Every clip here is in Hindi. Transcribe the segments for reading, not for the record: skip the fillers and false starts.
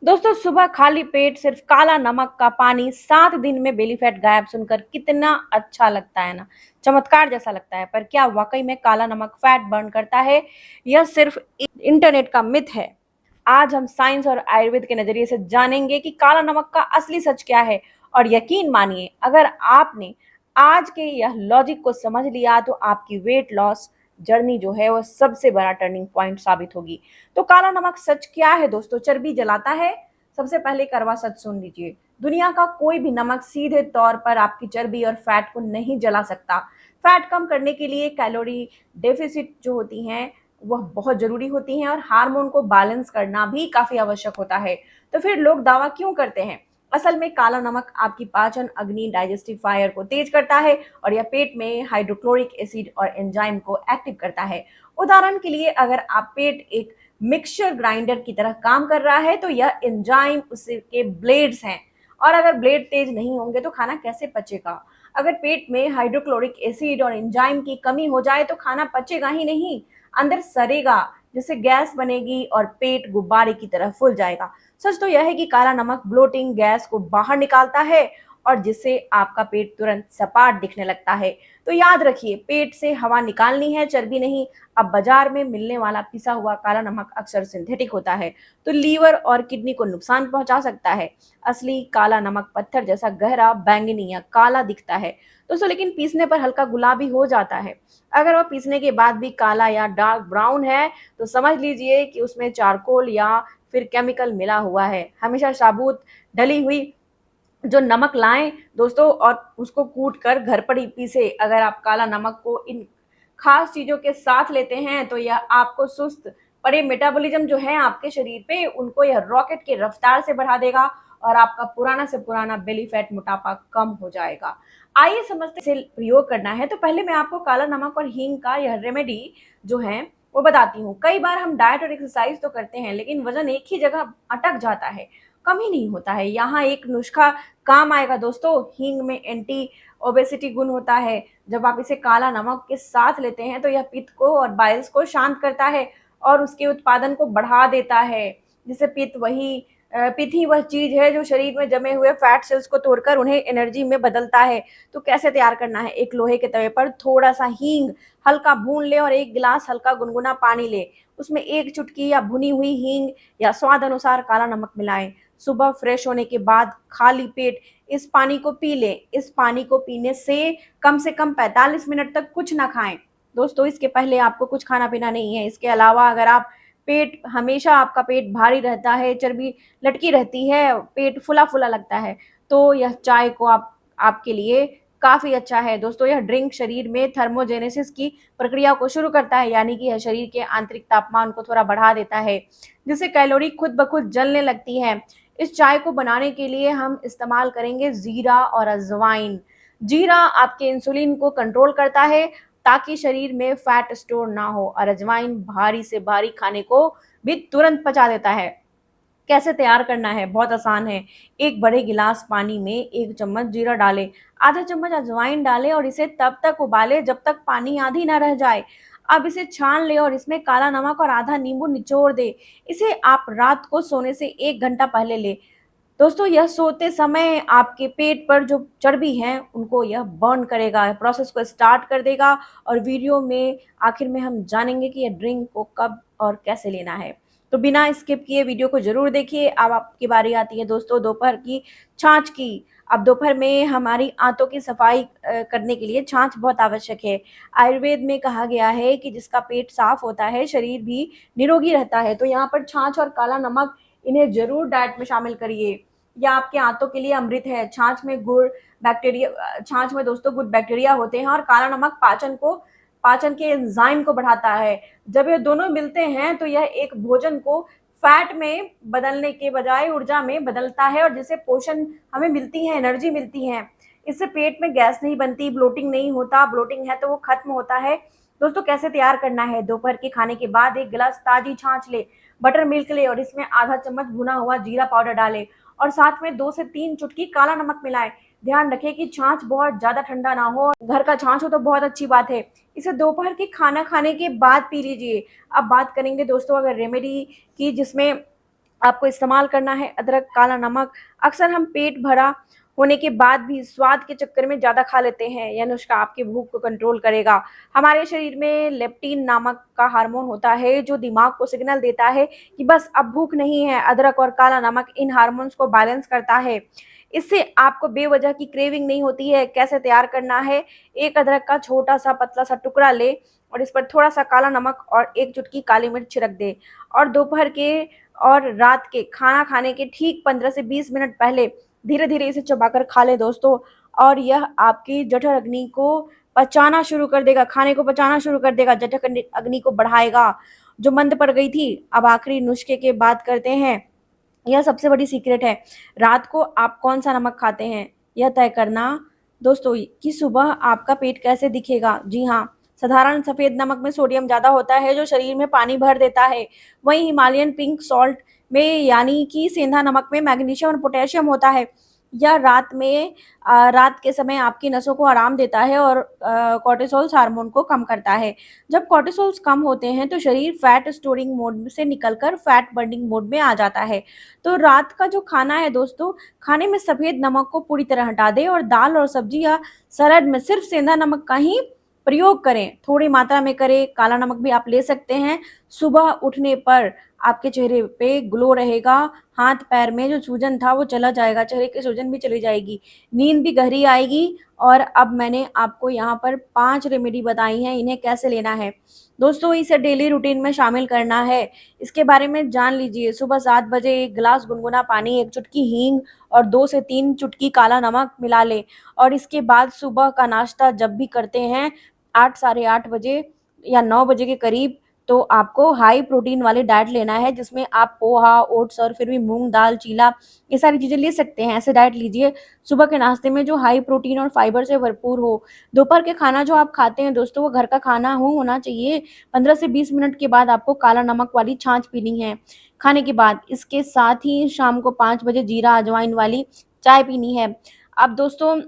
दोस्तों सुबह खाली पेट सिर्फ काला नमक का पानी 7 दिन में बेली फैट गायब सुनकर कितना अच्छा लगता है ना। चमत्कार जैसा लगता है, पर क्या वाकई में काला नमक फैट बर्न करता है? यह सिर्फ इंटरनेट का मिथ है। आज हम साइंस और आयुर्वेद के नजरिए से जानेंगे कि काला नमक का असली सच क्या है। और यकीन मानिए, अगर आपने आज के यह लॉजिक को समझ लिया तो आपकी वेट लॉस जर्नी जो है वो सबसे बड़ा टर्निंग पॉइंट साबित होगी। तो काला नमक सच क्या है दोस्तों? चर्बी जलाता है? सबसे पहले करवा सच सुन लीजिए। दुनिया का कोई भी नमक सीधे तौर पर आपकी चर्बी और फैट को नहीं जला सकता। फैट कम करने के लिए कैलोरी डेफिसिट जो होती हैं वह बहुत जरूरी होती हैं, और हार्मोन को बैलेंस करना भी काफी आवश्यक होता है। तो फिर लोग दावा क्यों करते हैं? असल में काला नमक आपकी पाचन अग्नि डाइजेस्टिव फायर को तेज करता है, और यह पेट में हाइड्रोक्लोरिक एसिड और एंजाइम को एक्टिव करता है। उदाहरण के लिए, अगर आप पेट एक मिक्सचर ग्राइंडर की तरह काम कर रहा है तो यह एंजाइम उसके ब्लेड्स हैं। और अगर ब्लेड तेज नहीं होंगे तो खाना कैसे पचेगा? अगर पेट में हाइड्रोक्लोरिक एसिड और एंजाइम की कमी हो जाए तो खाना पचेगा ही नहीं, अंदर सड़ेगा, जिससे गैस बनेगी और पेट गुब्बारे की तरह फूल जाएगा। सच तो यह है कि काला नमक ब्लोटिंग गैस को बाहर निकालता है, और जिससे आपका पेट तुरंत सपाट दिखने लगता है। तो याद रखिए, पेट से हवा निकालनी है, चर्बी नहीं। अब बाजार में मिलने वाला पिसा हुआ काला नमक अक्सर सिंथेटिक होता है, तो लीवर और किडनी को नुकसान पहुंचा सकता है। असली काला नमक पत्थर जैसा गहरा बैंगनी या काला दिखता है दोस्तों, लेकिन पीसने पर हल्का गुलाबी हो जाता है। अगर वह पीसने के बाद भी काला या डार्क ब्राउन है तो समझ लीजिए कि उसमें चारकोल या फिर केमिकल मिला हुआ है। हमेशा साबुत ढली हुई जो नमक लाएं दोस्तों, और उसको कूट कर घर पर ही पीसे। अगर आप काला नमक को इन खास चीजों के साथ लेते हैं तो यह आपको सुस्त पड़े मेटाबॉलिज्म जो है आपके शरीर पे, उनको यह रॉकेट की रफ्तार से बढ़ा देगा, और आपका पुराना से पुराना बेली फैट मोटापा कम हो जाएगा। आइए समझते इसे प्रयोग करना है। तो पहले मैं आपको काला नमक और हींग का यह रेमेडी जो है वो बताती हूँ। कई बार हम डाइट और एक्सरसाइज तो करते हैं, लेकिन वजन एक ही जगह अटक जाता है, कम ही नहीं होता है। यहाँ एक नुस्खा काम आएगा दोस्तों। हींग में एंटी ओबेसिटी गुण होता है। जब आप इसे काला नमक के साथ लेते हैं तो यह पित्त को और बाइल्स को शांत करता है, और उसके उत्पादन को बढ़ा देता है। जिससे पित्त ही वह चीज है जो शरीर में जमे हुए फैट सेल्स को तोड़कर उन्हें एनर्जी में बदलता है। तो कैसे तैयार करना है? एक लोहे के तवे पर थोड़ा सा हींग हल्का भून ले, और 1 गिलास हल्का गुनगुना पानी ले। उसमें 1 चुटकी या भुनी हुई हींग या स्वाद अनुसार काला नमक मिलाएं। सुबह फ्रेश होने के बाद खाली पेट इस पानी को पी लें। इस पानी को पीने से कम 45 मिनट तक कुछ ना खाएं दोस्तों। इसके पहले आपको कुछ खाना पीना नहीं है। इसके अलावा अगर आप पेट हमेशा आपका पेट भारी रहता है, चर्बी लटकी रहती है, पेट फुला फुला लगता है, तो यह चाय को आपके लिए काफी अच्छा है दोस्तों। यह ड्रिंक शरीर में थर्मोजेनेसिस की प्रक्रिया को शुरू करता है, यानी कि यह शरीर के आंतरिक तापमान को थोड़ा बढ़ा देता है, जिससे कैलोरी खुद ब खुद जलने लगती है। इस चाय को बनाने के लिए हम इस्तेमाल करेंगे जीरा और अजवाइन। जीरा आपके इंसुलिन को कंट्रोल करता है ताकि शरीर में फैट स्टोर ना हो, और अजवाइन भारी से भारी खाने को भी तुरंत पचा देता है। कैसे तैयार करना है? बहुत आसान है। एक बड़े गिलास पानी में 1 चम्मच जीरा डालें, आधा चम्मच अजवाइन डालें, और इसे तब तक उबालें जब तक पानी आधी ना रह जाए। अब इसे छान लें और इसमें काला नमक और आधा नींबू निचोड़ दें। इसे आप रात को सोने से 1 घंटा पहले लें दोस्तों। यह सोते समय आपके पेट पर जो चर्बी है उनको यह बर्न करेगा, प्रोसेस को स्टार्ट कर देगा। और वीडियो में आखिर में हम जानेंगे कि यह ड्रिंक को कब और कैसे लेना है। तो बिना स्किप किए वीडियो को जरूर देखिए। अब आपकी बारी आती है दोस्तों दोपहर की छाछ की। अब दोपहर में हमारी आंतों की सफाई करने के लिए छाछ बहुत आवश्यक है। आयुर्वेद में कहा गया है कि जिसका पेट साफ होता है शरीर भी निरोगी रहता है। तो यहाँ पर छाछ और काला नमक, इन्हें जरूर डाइट में शामिल करिए। या आपके आंतों के लिए अमृत है। छाछ में दोस्तों गुड बैक्टीरिया होते हैं, और काला नमक पाचन के एंजाइम को बढ़ाता है। जब ये दोनों मिलते हैं तो यह एक भोजन को फैट में बदलने के बजाय ऊर्जा में बदलता है, और जिससे पोषण हमें मिलती है, एनर्जी मिलती है। इससे पेट में गैस नहीं बनती, ब्लोटिंग नहीं होता। ब्लोटिंग है तो वो खत्म होता है। दोस्तों कैसे तैयार करना है? दोपहर के खाने के बाद 1 गिलास ताजी छाछ ले, बटर मिल्क ले, और इसमें आधा चम्मच भुना हुआ जीरा पाउडर डालें, और साथ में 2 से 3 चुटकी काला नमक मिलाएं। ध्यान रखें कि छाछ बहुत ज्यादा ठंडा ना हो। घर का छाछ हो तो बहुत अच्छी बात है। इसे दोपहर के खाना खाने के बाद पी लीजिए। अब बात करेंगे दोस्तों अगर रेमेडी की, जिसमें आपको इस्तेमाल करना है अदरक, काला नमक। अक्सर हम पेट भरा होने के बाद भी स्वाद के चक्कर में ज़्यादा खा लेते हैं। यह नुस्खा आपकी भूख को कंट्रोल करेगा। हमारे शरीर में लेप्टिन नामक का हार्मोन होता है जो दिमाग को सिग्नल देता है कि बस अब भूख नहीं है। अदरक और काला नमक इन हार्मोन्स को बैलेंस करता है। इससे आपको बेवजह की क्रेविंग नहीं होती है। कैसे तैयार करना है? एक अदरक का छोटा-सा पतला-सा टुकड़ा लें और इस पर थोड़ा-सा काला नमक और 1 चुटकी काली मिर्च छिड़क दें और दोपहर के और रात के खाना खाने के ठीक 15 से 20 मिनट पहले धीरे-धीरे इसे चबाकर खा लें दोस्तों। और यह आपकी जठर अग्नि को पचाना शुरू कर देगा, खाने को पचाना शुरू कर देगा, जठर अग्नि को बढ़ाएगा, जो मंद पड़ गई थी। अब आखिरी नुस्खे की बात करते हैं। यह सबसे बड़ी सीक्रेट है। रात को आप कौन-सा नमक खाते हैं, यह तय करना दोस्तों कि सुबह आपका पेट कैसे दिखेगा। जी हाँ, साधारण सफ़ेद नमक में सोडियम ज़्यादा होता है जो शरीर में पानी भर देता है। वहीं हिमालयन पिंक सॉल्ट में यानी कि सेंधा नमक में मैग्नीशियम और पोटेशियम होता है। यह रात के समय आपकी नसों को आराम देता है और कॉर्टिसोल्स हार्मोन को कम करता है। जब कॉर्टिसोल्स कम होते हैं तो शरीर फैट स्टोरिंग मोड से निकलकर फैट बर्निंग मोड में आ जाता है। तो रात का जो खाना है दोस्तों, खाने में सफ़ेद नमक को पूरी तरह हटा दें और दाल और सब्जी या सलाद में सिर्फ सेंधा नमक का ही प्रयोग करें। थोड़ी मात्रा में करें, काला नमक भी आप ले सकते हैं। सुबह उठने पर आपके चेहरे पे ग्लो रहेगा, हाथ-पैर में जो सूजन था वो चला जाएगा, चेहरे की सूजन भी चली जाएगी, नींद भी गहरी आएगी। और अब मैंने आपको यहाँ पर 5 रेमेडी बताई हैं, इन्हें कैसे लेना है। दोस्तों इसे डेली रूटीन में शामिल करना है। इसके बारे में जान लीजिए। सुबह 7 बजे 1 गिलास गुनगुना पानी, 1 चुटकी हींग और 2 से 3 चुटकी काला नमक मिला लें और इसके बाद सुबह का नाश्ता जब भी करते हैं 8 साढ़े 8 बजे या 9 बजे के करीब, तो आपको हाई प्रोटीन वाली डाइट लेना है जिसमें आप पोहा, ओट्स और फिर भी मूँग दाल, चीला ये सारी चीज़ें ले सकते हैं। ऐसे डाइट लीजिए सुबह के नाश्ते में जो हाई प्रोटीन और फाइबर से भरपूर हो। दोपहर के खाना जो आप खाते हैं दोस्तों वो घर का खाना होना चाहिए। 15 से 20 मिनट के बाद आपको काला नमक वाली छाछ पीनी है खाने के बाद। इसके साथ ही शाम को 5 बजे जीरा अजवाइन वाली चाय पीनी है। अब दोस्तों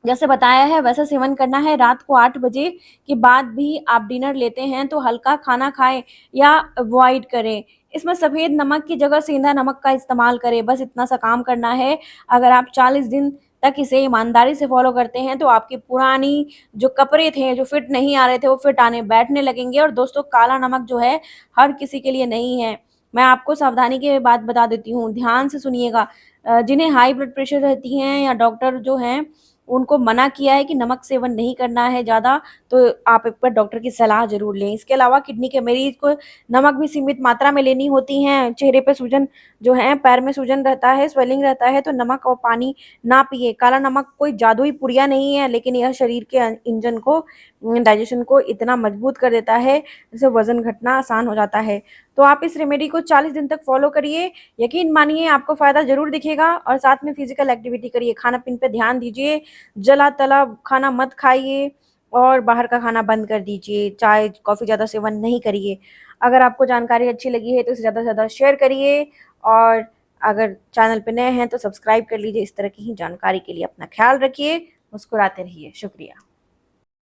जैसे बताया है वैसा सेवन करना है। रात को 8 बजे के बाद भी आप डिनर लेते हैं तो हल्का खाना खाएँ या अवॉइड करें। इसमें सफ़ेद नमक की जगह सेंधा नमक का इस्तेमाल करें, बस इतना सा काम करना है। अगर आप 40 दिन तक इसे ईमानदारी से फ़ॉलो करते हैं तो आपकी पुरानी जो कपड़े थे, जो फिट नहीं आ रहे थे, वो फिट आने बैठने लगेंगे। और दोस्तों काला नमक जो है हर किसी के लिए नहीं है। मैं आपको सावधानी की बात बता देती हूँ, ध्यान से सुनिएगा। जिन्हें हाई ब्लड प्रेशर रहती हैं या डॉक्टर जो हैं उनको मना किया है कि नमक सेवन नहीं करना है ज़्यादा, तो आप एक बार डॉक्टर की सलाह ज़रूर लें। इसके अलावा किडनी के मरीज़ को नमक भी सीमित मात्रा में लेनी होती है। चेहरे पे सूजन जो है, पैर में सूजन रहता है, स्वेलिंग रहता है तो नमक और पानी ना पिएँ। काला नमक कोई जादुई पुड़िया नहीं है, लेकिन यह शरीर के इंजन को डाइजेशन को इतना मजबूत कर देता है, जिससे वज़न घटना आसान हो जाता है। तो आप इस रेमेडी को 40 दिन तक फ़ॉलो करिए। यकीन मानिए आपको फ़ायदा ज़रूर दिखेगा और साथ में फ़िज़िकल एक्टिविटी करिए, खाना-पीने पे ध्यान दीजिए, जला-तला खाना मत खाइए और बाहर का खाना बंद कर दीजिए। चाय, कॉफ़ी ज़्यादा सेवन नहीं करिए। अगर आपको जानकारी अच्छी लगी है तो इसे ज़्यादा से ज़्यादा शेयर करिए और अगर चैनल पे नए हैं तो सब्सक्राइब कर लीजिए। इस तरह की ही जानकारी के लिए अपना ख़्याल रखिए, मुस्कुराते रहिए। शुक्रिया।